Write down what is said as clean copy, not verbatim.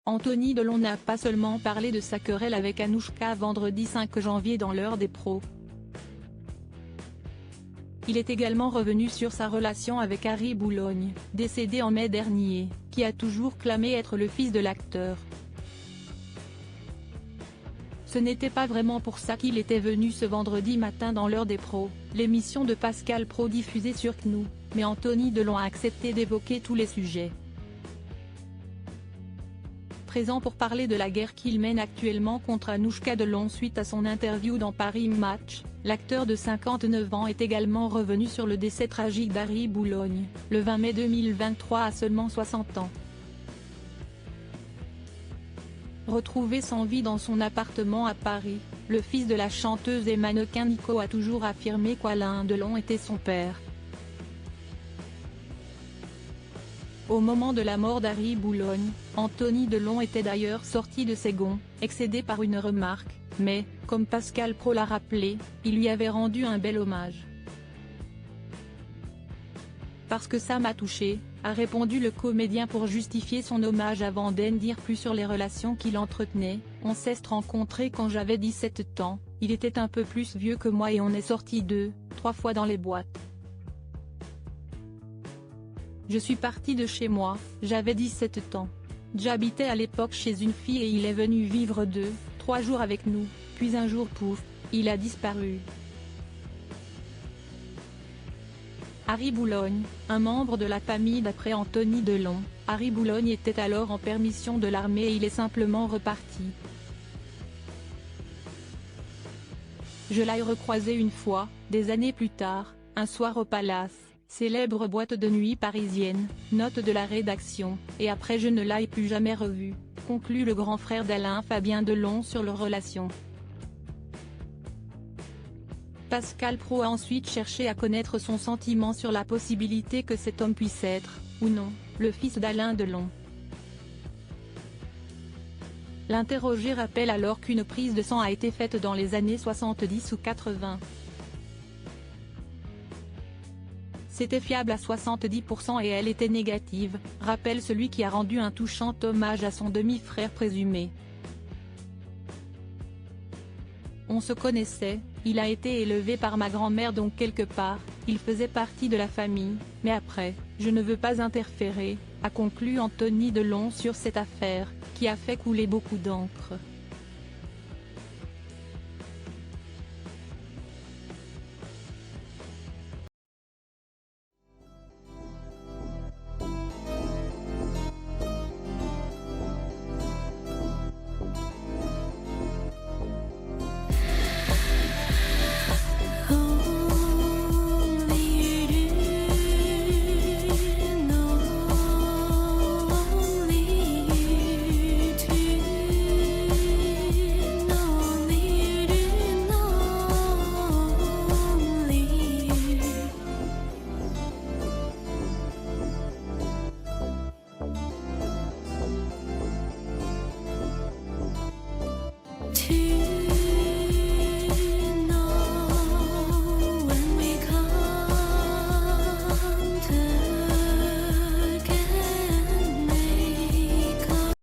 Anthony Delon n'a pas seulement parlé de sa querelle avec Anouchka vendredi 5 janvier dans l'heure des pros. Il est également revenu sur sa relation avec Harry Boulogne, décédé en mai dernier, qui a toujours clamé être le fils de l'acteur. Ce n'était pas vraiment pour ça qu'il était venu ce vendredi matin dans l'heure des pros, l'émission de Pascal Praud diffusée sur CNU, mais Anthony Delon a accepté d'évoquer tous les sujets. Présent pour parler de la guerre qu'il mène actuellement contre Anouchka Delon suite à son interview dans Paris Match, l'acteur de 59 ans est également revenu sur le décès tragique d'Harry Boulogne, le 20 mai 2023 à seulement 60 ans. Retrouvé sans vie dans son appartement à Paris, le fils de la chanteuse et mannequin Nico a toujours affirmé qu'Alain Delon était son père. Au moment de la mort d'Harry Boulogne, Anthony Delon était d'ailleurs sorti de ses gonds, excédé par une remarque, mais, comme Pascal Praud l'a rappelé, il lui avait rendu un bel hommage. Parce que ça m'a touché, a répondu le comédien pour justifier son hommage avant d'en dire plus sur les relations qu'il entretenait. On s'est rencontrés quand j'avais 17 ans, il était un peu plus vieux que moi et on est sortis 2-3 fois dans les boîtes. Je suis parti de chez moi, j'avais 17 ans. J'habitais à l'époque chez une fille et il est venu vivre 2-3 jours avec nous, puis un jour pouf, il a disparu. Harry Boulogne, un membre de la famille d'après Anthony Delon, Harry Boulogne était alors en permission de l'armée et il est simplement reparti. Je l'ai recroisé une fois, des années plus tard, un soir au Palace, célèbre boîte de nuit parisienne, note de la rédaction, et après je ne l'ai plus jamais revu, conclut le grand frère d'Alain Fabien Delon sur leur relation. Pascal Praud a ensuite cherché à connaître son sentiment sur la possibilité que cet homme puisse être, ou non, le fils d'Alain Delon. L'interrogé rappelle alors qu'une prise de sang a été faite dans les années 70 ou 80. C'était fiable à 70% et elle était négative, rappelle celui qui a rendu un touchant hommage à son demi-frère présumé. On se connaissait, il a été élevé par ma grand-mère donc quelque part, il faisait partie de la famille, mais après, je ne veux pas interférer, a conclu Anthony Delon sur cette affaire, qui a fait couler beaucoup d'encre. To